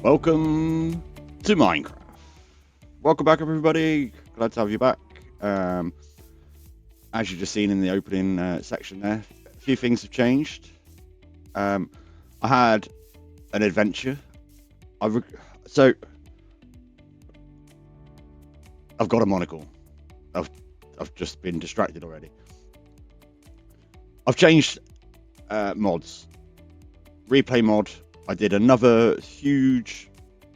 Welcome to Minecraft. Welcome back, everybody. Glad to have you back. As you've just seen in the opening section there, a few things have changed. I had an adventure. So I've got a monocle. I've just been distracted already. I've changed mods. Replay mod. I did another huge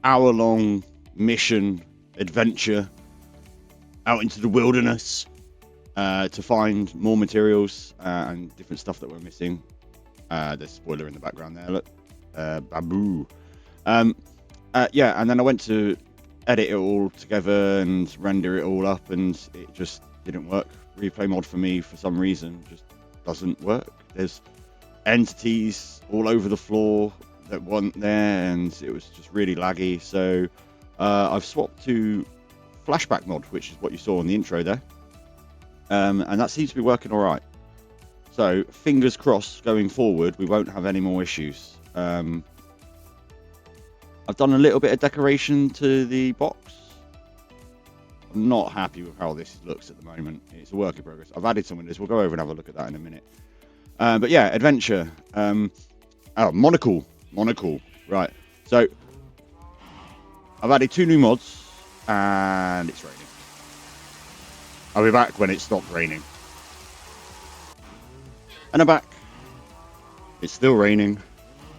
hour-long mission adventure out into the wilderness to find more materials and different stuff that we're missing. There's a spoiler in the background there. Look, bamboo. Yeah, and then I went to edit it all together and render it all up, and it just didn't work. Replay mod for me, for some reason, just doesn't work. There's entities all over the floor that weren't there, and it was just really laggy. So I've swapped to flashback mod, which is what you saw in the intro there, and that seems to be working all right. So fingers crossed, going forward we won't have any more issues. I've done a little bit of decoration to the box. I'm not happy with how this looks at the moment. It's a work in progress. I've added some windows. We'll go over and have a look at that in a minute. But yeah, adventure. Monocle. Right. So I've added 2 new mods, and it's raining. I'll be back when it stops raining. And I'm back. It's still raining,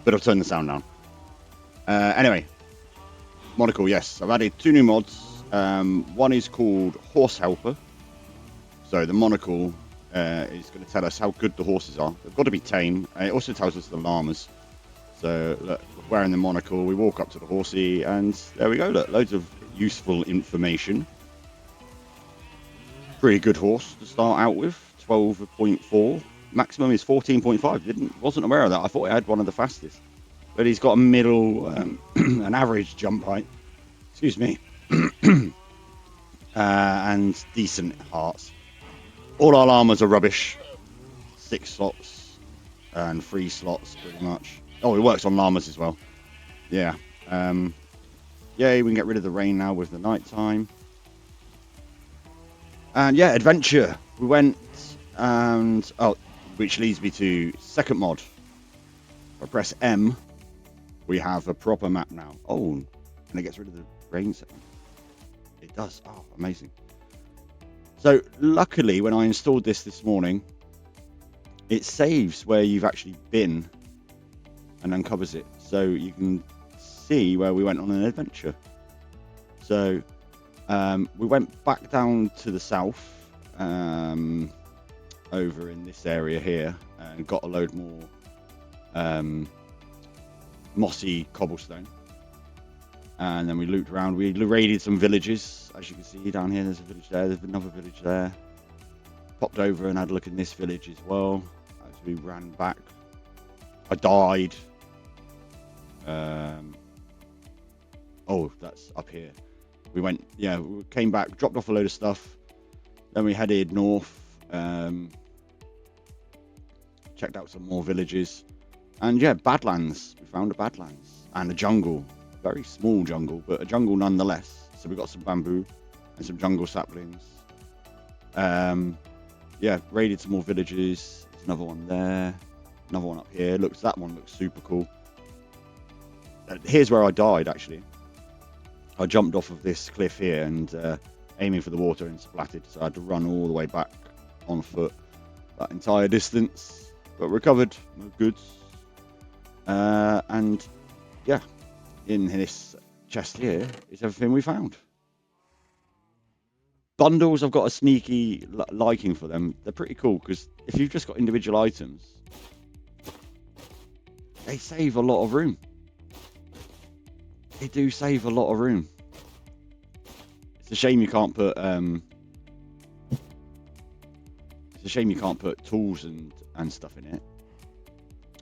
but I've turned the sound down. Anyway, monocle. Yes, I've added 2 new mods. One is called Horse Helper. So the monocle is going to tell us how good the horses are. They've got to be tame. It also tells us the llamas. So look, wearing the monocle, we walk up to the horsey, and there we go. Look, loads of useful information. Pretty good horse to start out with. 12.4. Maximum is 14.5. Wasn't aware of that. I thought it had one of the fastest, but he's got a middle, an average jump height. Excuse me, and decent hearts. All our llamas are rubbish. 6 slots and 3 slots, pretty much. Oh, it works on llamas as well. Yeah. Yay, we can get rid of the rain now with the night time. And yeah, adventure. We went and which leads me to second mod. If I press M, we have a proper map now. Oh, and it gets rid of the rain setting. It does. Oh, amazing. So luckily, when I installed this morning, it saves where you've actually been and uncovers it, so you can see where we went on an adventure. So we went back down to the south, over in this area here, and got a load more mossy cobblestone. And then we looped around. We raided some villages. As you can see down here, there's a village there. There's another village there. Popped over and had a look in this village as well. As we ran back, I died. Oh, that's up here. We went, yeah, we came back, dropped off a load of stuff. Then we headed north. Checked out some more villages. And yeah, Badlands. We found a Badlands and a jungle. Very small jungle, but a jungle nonetheless. So we got some bamboo and some jungle saplings. Yeah, raided some more villages. There's another one there, another one up here. That one looks super cool. Here's where I died, actually. I jumped off of this cliff here and aiming for the water and splatted, so I had to run all the way back on foot that entire distance, but recovered, no goods. And yeah, in this chest here is everything we found. Bundles, I've got a sneaky liking for them. They're pretty cool because if you've just got individual items, they save a lot of room. They do save a lot of room. It's a shame you can't put tools and stuff in it.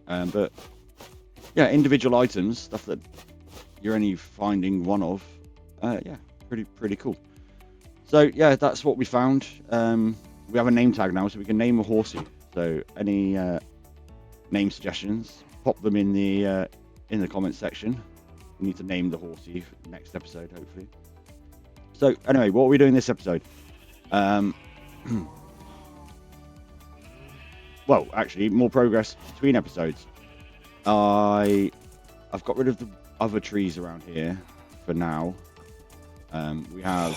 But yeah, individual items, stuff that you're only finding one of. Yeah, pretty cool. So yeah, that's what we found. We have a name tag now, so we can name a horsey. So any name suggestions, pop them in the comment section. We need to name the horsey next episode, hopefully. So anyway, what are we doing this episode? Well, actually, more progress between episodes. I've got rid of the other trees around here for now. We have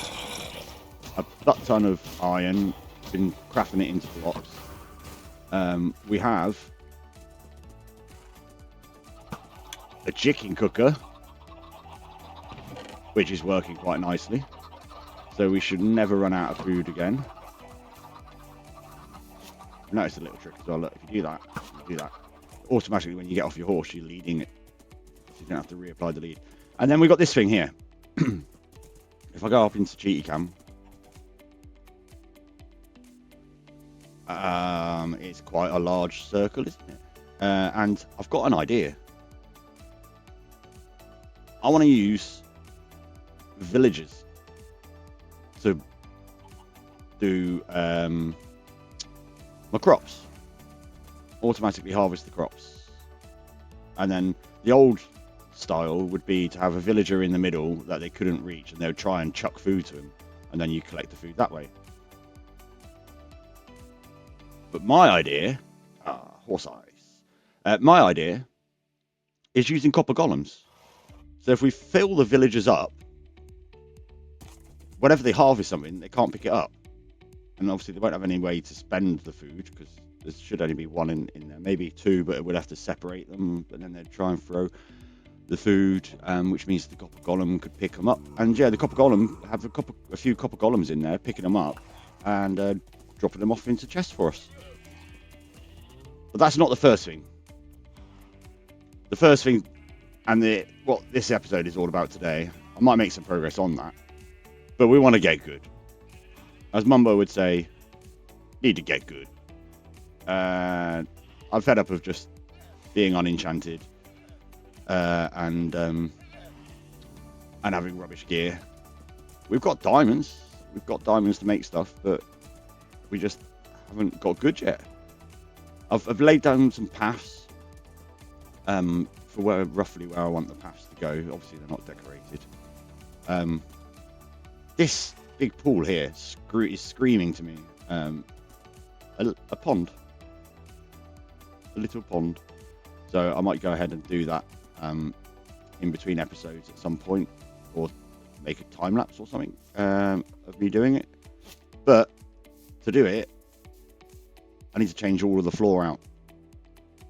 a butt ton of iron, been crafting it into blocks. We have a chicken cooker, which is working quite nicely. So we should never run out of food again. Notice a little trick as well. Look, if you do that, automatically when you get off your horse, you're leading it. So you don't have to reapply the lead. And then we've got this thing here. If I go up into cheaty cam, it's quite a large circle, isn't it? And I've got an idea. I want to use villagers to do my crops, automatically harvest the crops. And then the old style would be to have a villager in the middle that they couldn't reach, and they would try and chuck food to him, and then you collect the food that way. But my idea, horse eyes, my idea is using copper golems. So if we fill the villagers up, whenever they harvest something, they can't pick it up. And obviously they won't have any way to spend the food, because there should only be one in there, maybe two, but it would have to separate them, but then they'd try and throw the food, which means the copper golem could pick them up. And yeah, the copper golem have a few copper golems in there, picking them up and dropping them off into chests for us. But that's not the first thing. The first thing, and what this episode is all about today, I might make some progress on that, but we want to get good. As Mumbo would say, need to get good. I'm fed up of just being unenchanted and having rubbish gear. We've got diamonds. We've got diamonds to make stuff, but we just haven't got good yet. I've laid down some paths for roughly where I want the paths to go. Obviously, they're not decorated. This big pool here is screaming to me. A pond. A little pond. So I might go ahead and do that in between episodes at some point, or make a time lapse or something of me doing it. But to do it, I need to change all of the floor out,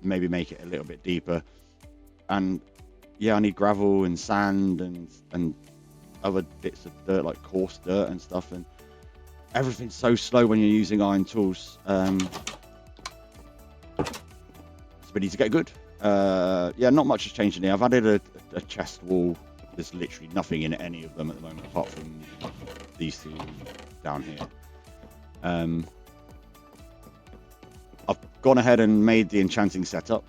maybe make it a little bit deeper, and yeah, I need gravel and sand and other bits of dirt, like coarse dirt and stuff, and everything's so slow when you're using iron tools. So we need to get good. Yeah, not much has changed in here. I've added a chest wall. There's literally nothing in any of them at the moment, apart from these two down here. I've gone ahead and made the enchanting setup.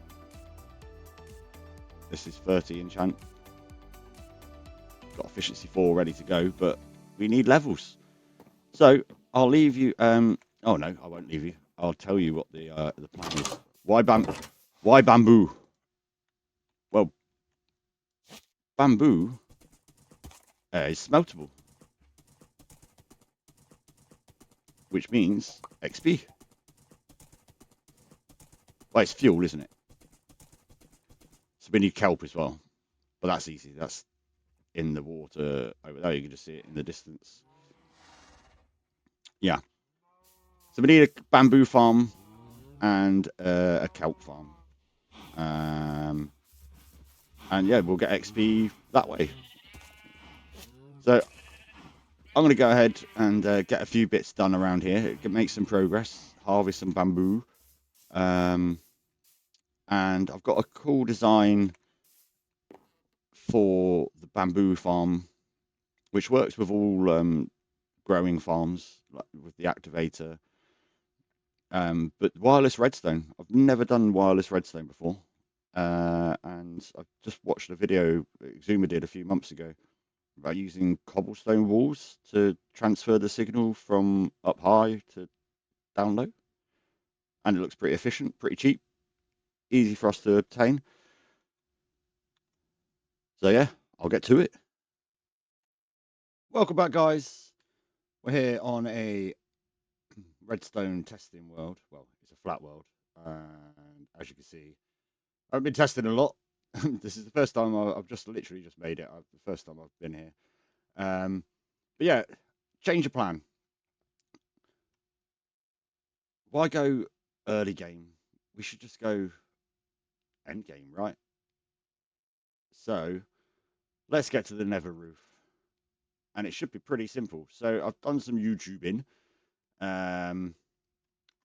This is 30 enchant. Got efficiency 4 ready to go, but we need levels. So I'll leave you. Oh no, I won't leave you. I'll tell you what the plan is. Why bamboo? Well, bamboo is smeltable, which means XP. Well, it's fuel, isn't it? So we need kelp as well, but that's easy. That's in the water over there. You can just see it in the distance. Yeah. So we need a bamboo farm and a kelp farm. And yeah, we'll get XP that way. So I'm going to go ahead and get a few bits done around here. Make some progress, harvest some bamboo. And I've got a cool design for the bamboo farm, which works with all growing farms, like with the activator. But wireless redstone, I've never done wireless redstone before. And I've just watched a video Zuma did a few months ago about using cobblestone walls to transfer the signal from up high to down low. And it looks pretty efficient, pretty cheap, easy for us to obtain. So yeah, I'll get to it. Welcome back, guys. We're here on a redstone testing world. Well, it's a flat world, and as you can see, I've been testing a lot. This is the first time I've just literally just made it. The first time I've been here. But yeah, change of plan. Why go early game? We should just go end game, right? So let's get to the nether roof, and it should be pretty simple. So I've done some YouTubing. Um,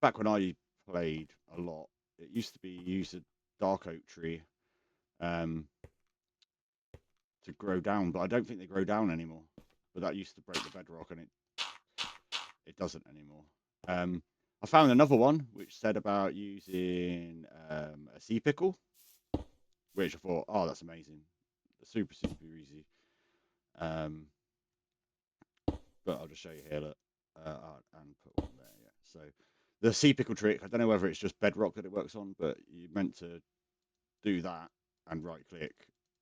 Back when I played a lot, it used to be you use a dark oak tree um, to grow down, but I don't think they grow down anymore. But that used to break the bedrock, and it doesn't anymore. I found another one which said about using a sea pickle, which I thought, oh, that's amazing, super easy. Um, but I'll just show you here, look, and put one there. Yeah. So the sea pickle trick, I don't know whether it's just bedrock that it works on, but you meant to do that and right click,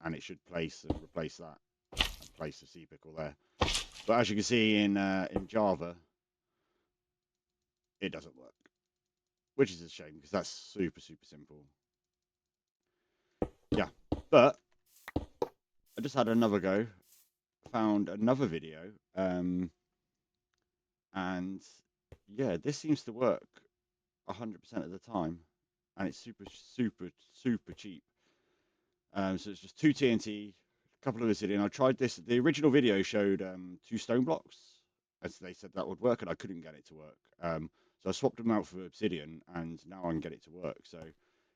and it should place and replace that and place the sea pickle there. But as you can see in Java, it doesn't work, which is a shame because that's super simple. Yeah, but I just had another go, found another video, and yeah, this seems to work 100% of the time, and it's super cheap. So it's just 2 TNT, a couple of obsidian. I tried this. The original video showed 2 stone blocks, as they said that would work, and I couldn't get it to work. So I swapped them out for obsidian, and now I can get it to work. So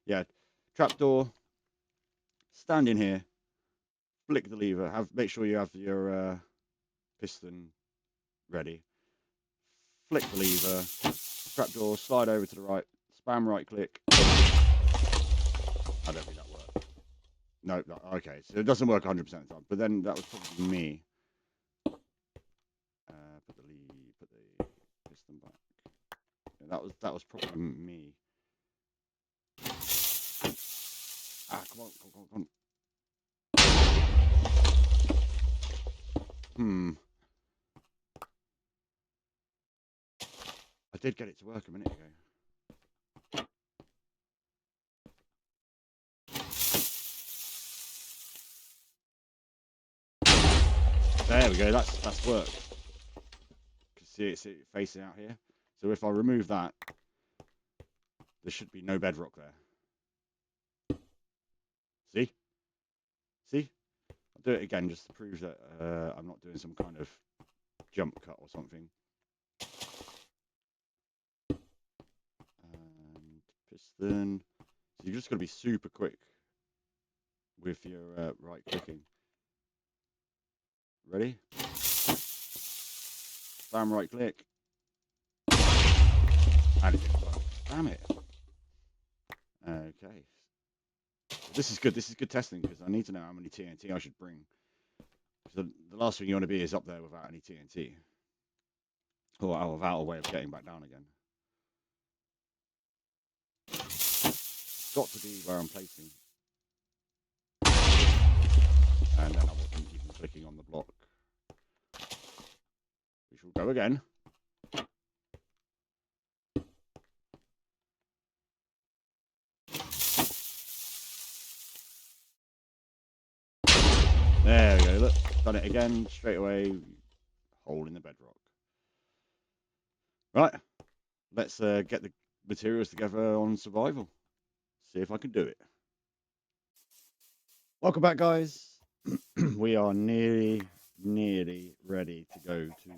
yeah, trapdoor. Stand in here, flick the lever. Make sure you have your piston ready. Flick the lever. Trapdoor. Slide over to the right. Spam right click. I don't think that worked. No, okay. So it doesn't work 100% of the time. But then that was probably me. Put the piston back. Yeah, that was probably me. Come on. I did get it to work a minute ago. There we go. That's worked. You can see it's facing out here. So if I remove that, there should be no bedrock there. See? See? I'll do it again just to prove that I'm not doing some kind of jump cut or something. And piston. So you're just going to be super quick with your right clicking. Ready? Spam right click. And it didn't work. Damn it. Okay. This is good. This is good testing because I need to know how many TNT I should bring. Because the last thing you want to be is up there without any TNT. Or without a way of getting back down again. It's got to be where I'm placing. And then I wasn't even clicking on the block. We shall go again. There we go, look. Done it again, straight away. Hole in the bedrock. Right, let's get the materials together on survival. See if I can do it. Welcome back, guys. We are nearly ready to go to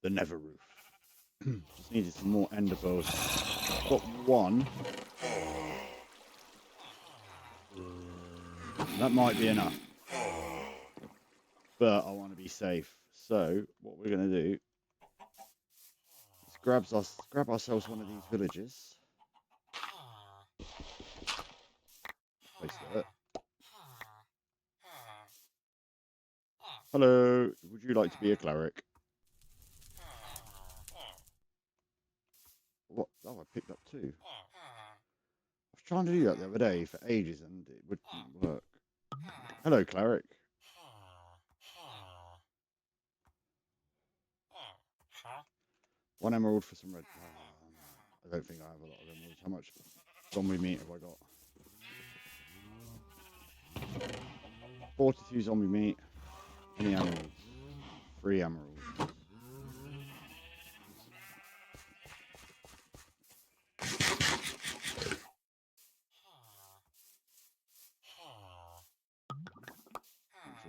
the nether roof. Just needed some more ender pearls. Got one. That might be enough. But I want to be safe. So what we're going to do is grab ourselves one of these villages. Place that. Hello, would you like to be a cleric? What? Oh, I picked up 2. I was trying to do that the other day for ages and it wouldn't work. Hello, cleric. 1 emerald for some red. I don't think I have a lot of emeralds. How much zombie meat have I got? 42 zombie meat. Any emeralds? 3 emeralds.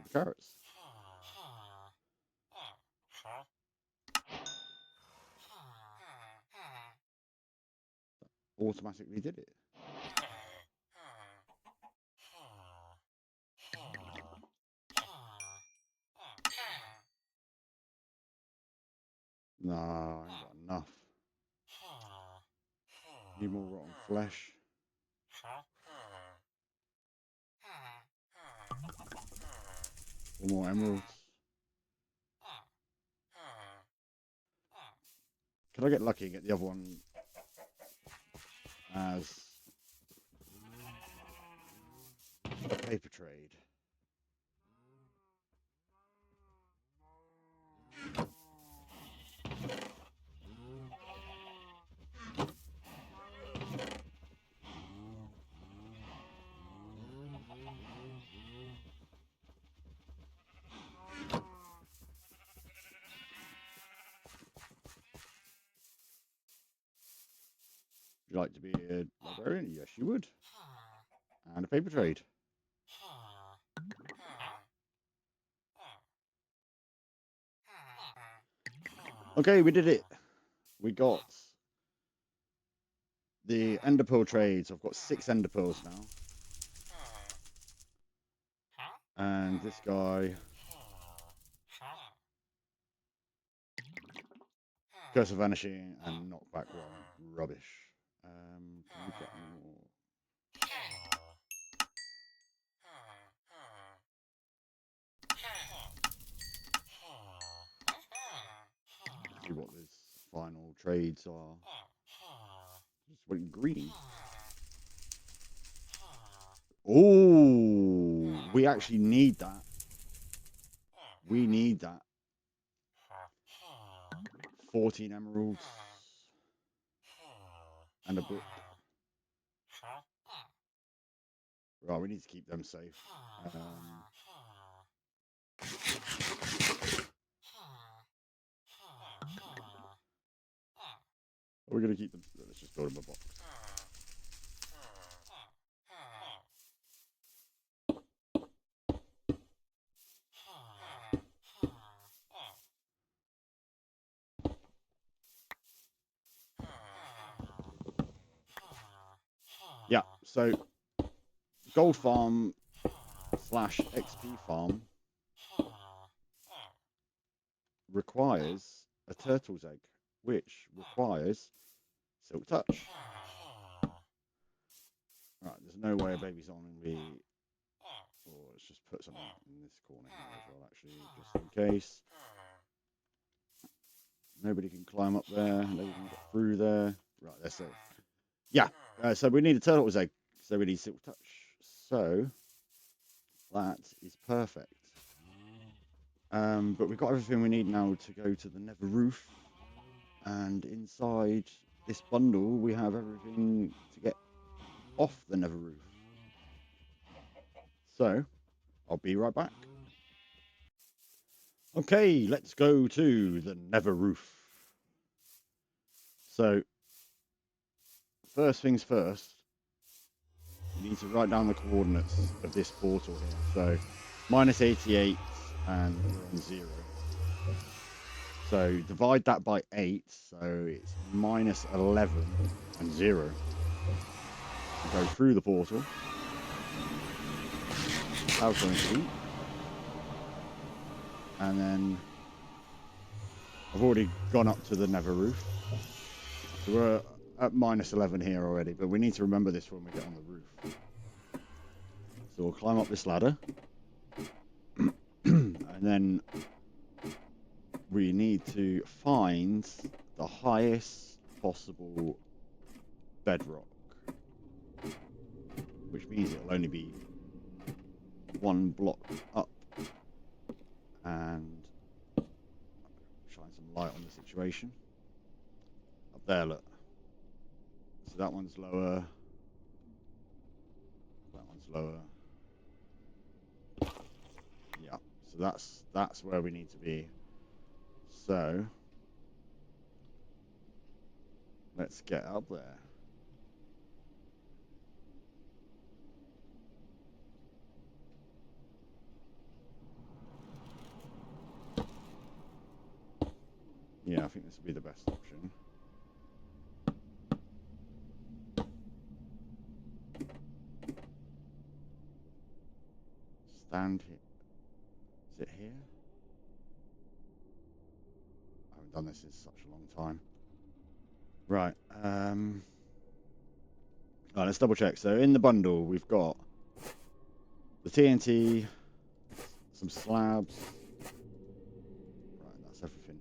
The carrots. Automatically did it. No, I ain't got enough. Need more rotten flesh. 4 more emeralds. Can I get lucky and get the other one as a paper trade? Would you like to be a librarian? Yes, you would. And a paper trade. Okay, we did it. We got the ender pearl trades. I've got 6 ender pearls now. And this guy, Curse of Vanishing and Knockback 1. Rubbish. Can we get any more? See what this final trades are. Just went green. Oh, we actually need that. We need that. 14 emeralds and a book. Right, we need to keep them safe. We're going to keep them. Let's just build them a box. Yeah, so gold farm / XP farm requires a turtle's egg, which requires silk touch. Right, there's no way a baby's on the... Or let's just put something in this corner here as well, actually, just in case. Nobody can climb up there. Nobody can get through there. Right, that's it. Yeah, so we need a turtle's egg. So we need silk touch. So that is perfect. But we've got everything we need now to go to the nether roof. And inside this bundle, we have everything to get off the nether roof. So I'll be right back. Okay, let's go to the nether roof. So first things first, you need to write down the coordinates of this portal here. So -88 and we're on 0. So divide that by 8, so it's -11 and 0. Go through the portal. Have something to eat. And then I've already gone up to the nether roof. So we're at -11 here already, but we need to remember this when we get on the roof. So we'll climb up this ladder. And then we need to find the highest possible bedrock, which means it'll only be 1 block up, and shine some light on the situation. There, look. So that one's lower. That one's lower. Yeah. So that's where we need to be. So let's get up there. Yeah, I think this would be the best option. Stand here. Is it here? I haven't done this in such a long time. Right. Right, let's double check. So in the bundle, we've got the TNT, some slabs. Right, that's everything.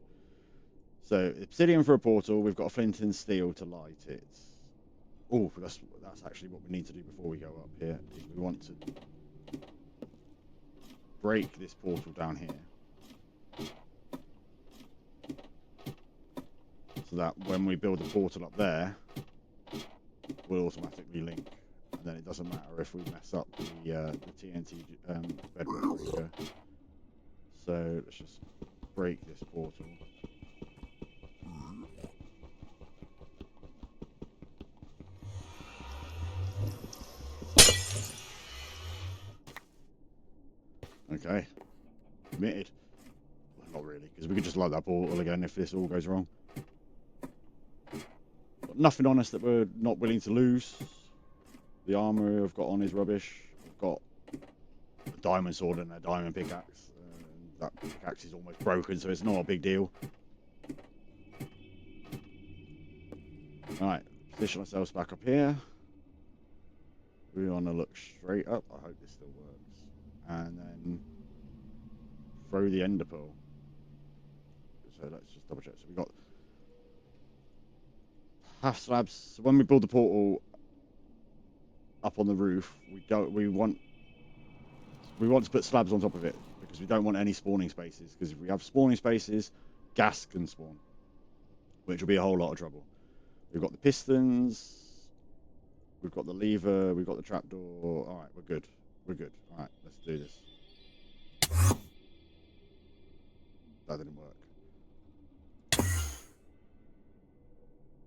So obsidian for a portal. We've got a flint and steel to light it. Oh, that's actually what we need to do before we go up here. Is we want to break this portal down here, so that when we build the portal up there, we'll automatically link, and then it doesn't matter if we mess up the TNT bedrock breaker. So let's just break this portal. Okay, committed. Well, not really, because we could just light that portal again if this all goes wrong. Got nothing on us that we're not willing to lose. The armor I've got on is rubbish. I've got a diamond sword and a diamond pickaxe. That pickaxe is almost broken, so it's not a big deal. Alright, position ourselves back up here. We want to look straight up. I hope this still works. And then throw the ender pearl. So let's just double check. So we got half slabs. So when we build the portal up on the roof, we want to put slabs on top of it, because we don't want any spawning spaces. Because if we have spawning spaces, gas can spawn, which will be a whole lot of trouble. We've got the pistons. We've got the lever. We've got the trapdoor. All right, we're good. We're good. All right, let's do this. That didn't work.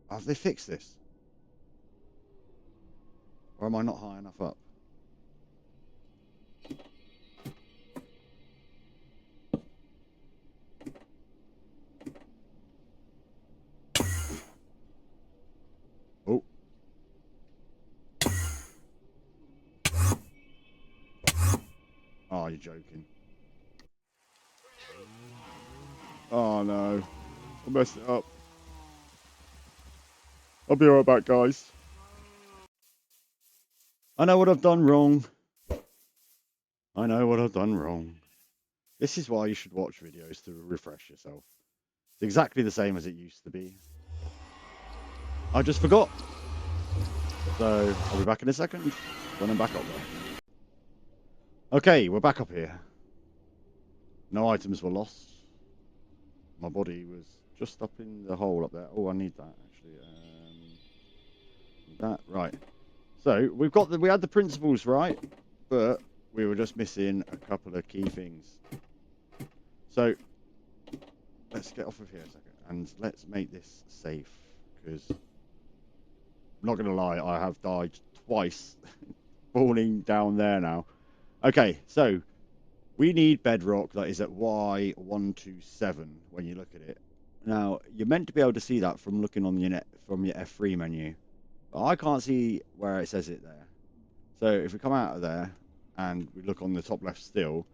Have they fixed this? Or am I not high enough up? Oh. Oh, you're joking. Oh, no. I messed it up. I'll be right back, guys. I know what I've done wrong. I know what I've done wrong. This is why you should watch videos to refresh yourself. It's exactly the same as it used to be. I just forgot. So, I'll be back in a second when I'm back up there. Okay, we're back up here. No items were lost. My body was just up in the hole up there. Oh, I need that, actually. That, right. So, we had the principles right, but we were just missing a couple of key things. So, let's get off of here a second, and let's make this safe, because I'm not going to lie, I have died twice falling down there now. Okay, so we need bedrock that is at Y127 when you look at it. Now, you're meant to be able to see that from looking on from your F3 menu, but I can't see where it says it there. So if we come out of there and we look on the top left still,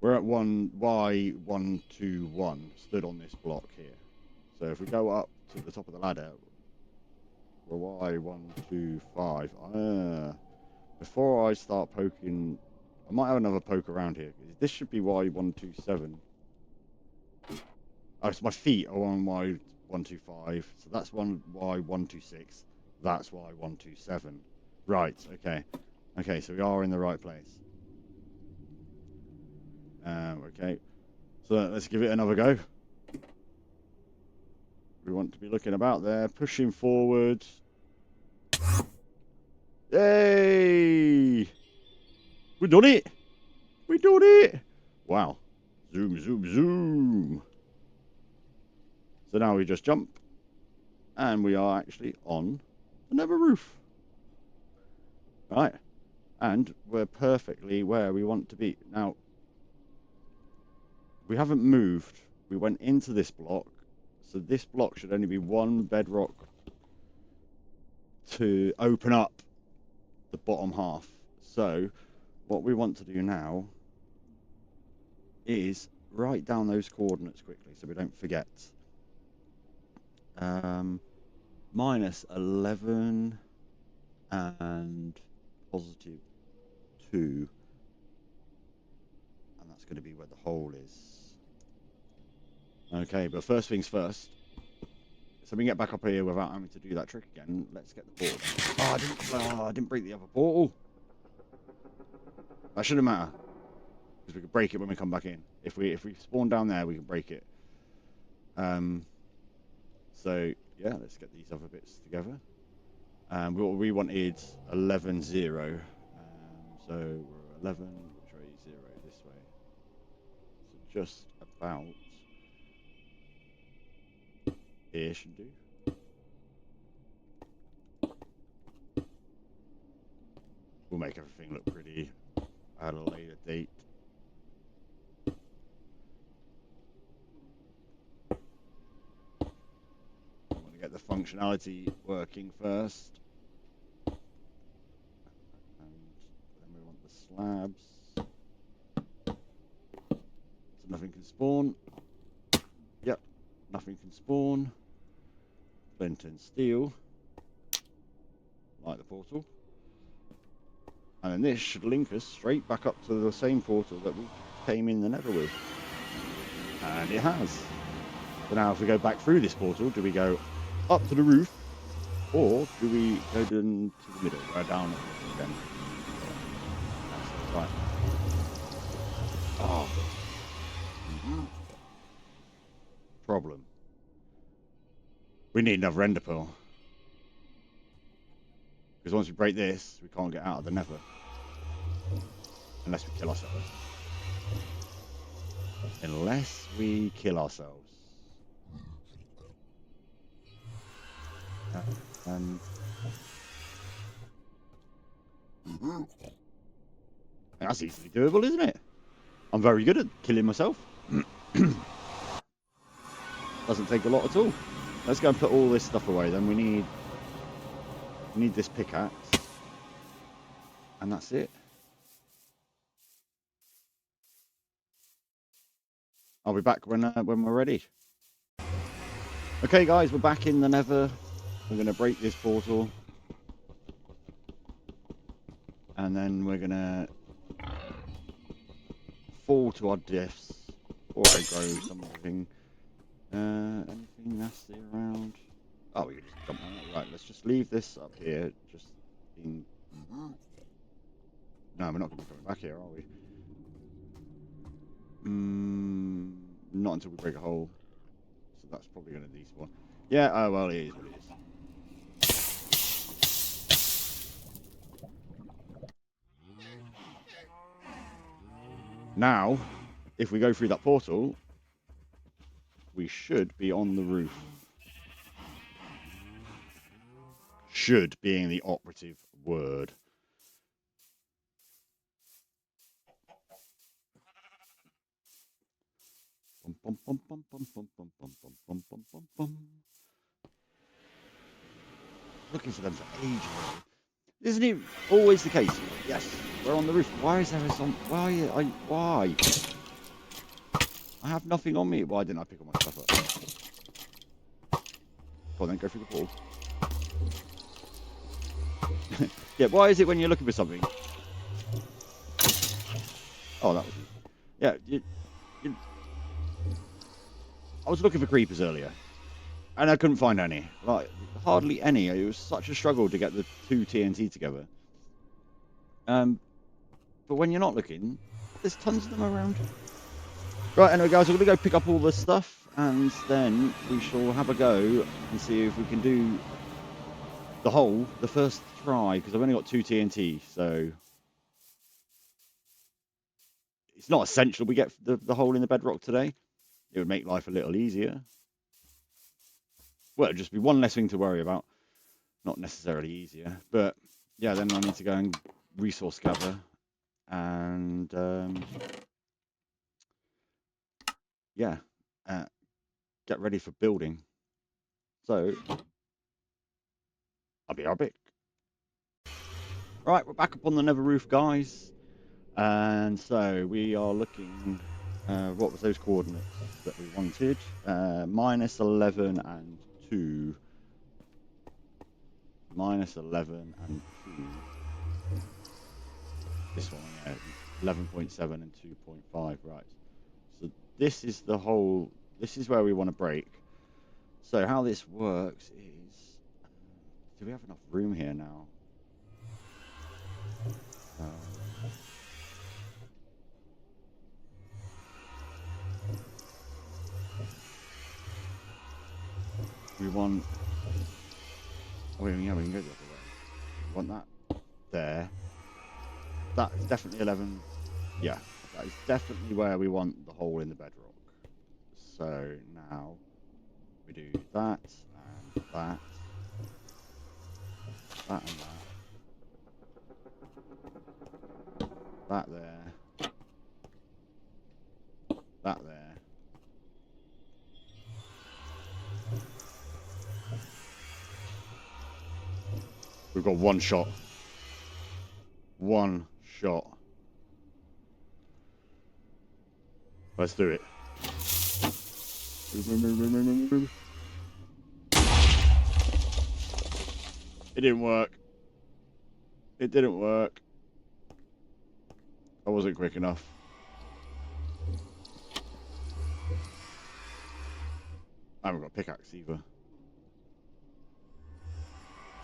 we're at Y121 stood on this block here. So if we go up to the top of the ladder, we're Y125. Before I start poking, I might have another poke around here. This should be Y127. Oh, so my feet are on Y125. So that's Y126. That's Y127. Right, okay. Okay, so we are in the right place. Okay. So let's give it another go. We want to be looking about there, pushing forward. Yay! We done it! We done it! Wow. Zoom, zoom, zoom. So now we just jump. And we are actually on the nether roof. Right. And we're perfectly where we want to be. Now, we haven't moved. We went into this block. So this block should only be one bedrock to open up the bottom half. So what we want to do now is write down those coordinates quickly so we don't forget. Minus 11 and positive 2. And that's going to be where the hole is. Okay, but first things first. So we can get back up here without having to do that trick again. Let's get the portal. Oh, I didn't break the other portal. That shouldn't matter. Because we can break it when we come back in. If we spawn down there, we can break it. So yeah, let's get these other bits together. What we wanted 11 0. So we're 11, which way 0 this way. So just about here should do. We'll make everything look pretty at a later date. I want to get the functionality working first. And then we want the slabs. So nothing can spawn. Yep, nothing can spawn. Flint and steel. Like the portal. And then this should link us straight back up to the same portal that we came in the nether with. And it has. So now if we go back through this portal, do we go up to the roof? Or do we go down to the middle, down again? Right. Oh. Problem. We need another ender pearl. Because once we break this, we can't get out of the nether. Unless we kill ourselves. Unless we kill ourselves. And that's easily doable, isn't it? I'm very good at killing myself. Doesn't take a lot at all. Let's go and put all this stuff away. Then we need this pickaxe, and that's it. I'll be back when we're ready. Okay, guys, we're back in the nether. We're gonna break this portal, and then we're gonna fall to our deaths, or I grow something. Anything nasty around? Oh, we can just jump on it. Right, let's just leave this up here. Just in. No, we're not going to be coming back here, are we? Not until we break a hole. So that's probably going to despawn. Yeah, oh well, it is what it is. Now, if we go through that portal, we should be on the roof. Should being the operative word. Looking for them for ages. Isn't it always the case? Yes, we're on the roof. Why is there some? Why? Why? I have nothing on me. Why didn't I pick all my stuff up? Go on then, go through the wall. Yeah, why is it when you're looking for something? Oh, that was... Yeah, I was looking for creepers earlier, and I couldn't find any. Like, hardly any. It was such a struggle to get the 2 TNT together. But when you're not looking, there's tons of them around. Right, anyway, guys, we're going to go pick up all this stuff, and then we shall have a go and see if we can do the hole the first try, because I've only got 2 TNT, so it's not essential we get the hole in the bedrock today. It would make life a little easier. Well, it'd just be one less thing to worry about. Not necessarily easier, but yeah, then I need to go and resource gather and yeah, get ready for building. So I'll be right. Right, we're back up on the nether roof, guys, and so we are looking. What was those coordinates that we wanted? -11 and 2. -11 and 2. This one, yeah, 11.7 and 2.5. Right. So this is the whole. This is where we want to break. So how this works is, do we have enough room here now? We want. Oh, yeah, we can go the other way. We want that there. That is definitely 11. Yeah, that is definitely where we want the hole in the bedrock. So now we do that and that, that and that there, that there. We've got one shot. One shot. Let's do it. It didn't work. It didn't work. I wasn't quick enough. I haven't got a pickaxe either.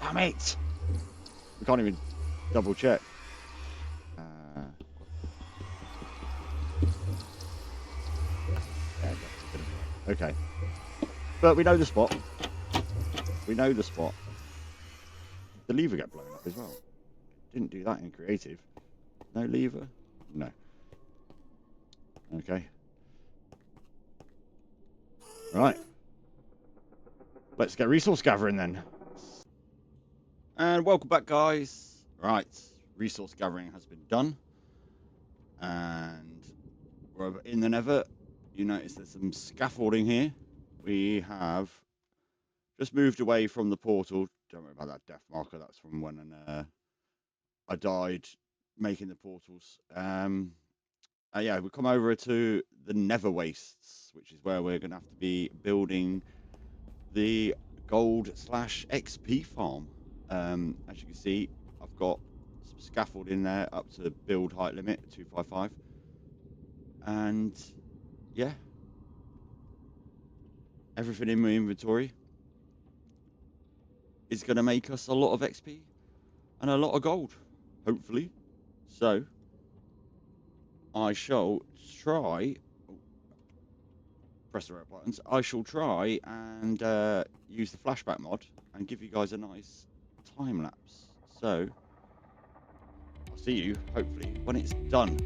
Damn it! We can't even double check. Okay. But we know the spot. We know the spot. The lever get blown up as well. Didn't do that in creative. No lever? No. Okay. Right. Let's get resource gathering then. And welcome back, guys. Right. Resource gathering has been done. And we're in the nether. You notice there's some scaffolding here. We have just moved away from the portal. Don't worry about that death marker. That's from when I died making the portals. Yeah, we come over to the nether wastes, which is where we're going to have to be building the gold/XP farm. As you can see, I've got some scaffold in there up to build height limit 255, and yeah, everything in my inventory is going to make us a lot of XP and a lot of gold, hopefully. So I shall try. Oh, press the right buttons. I shall try and use the flashback mod and give you guys a nice time lapse. So I'll see you hopefully when it's done.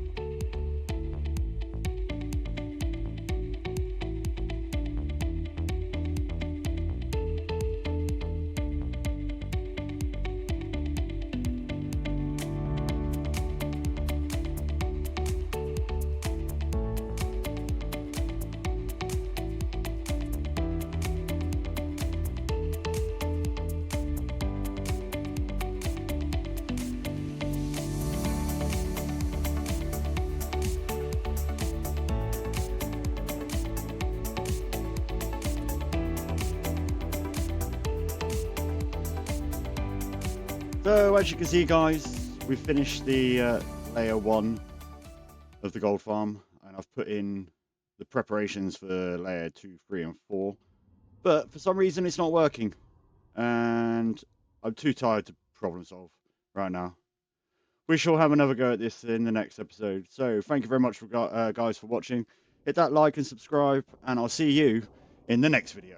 So as you can see, guys, we've finished the layer 1 of the gold farm, and I've put in the preparations for layer 2, 3 and 4, but for some reason it's not working, and I'm too tired to problem solve right now. We shall have another go at this in the next episode. So thank you very much for guys for watching. hit that like and subscribe, and I'll see you in the next video.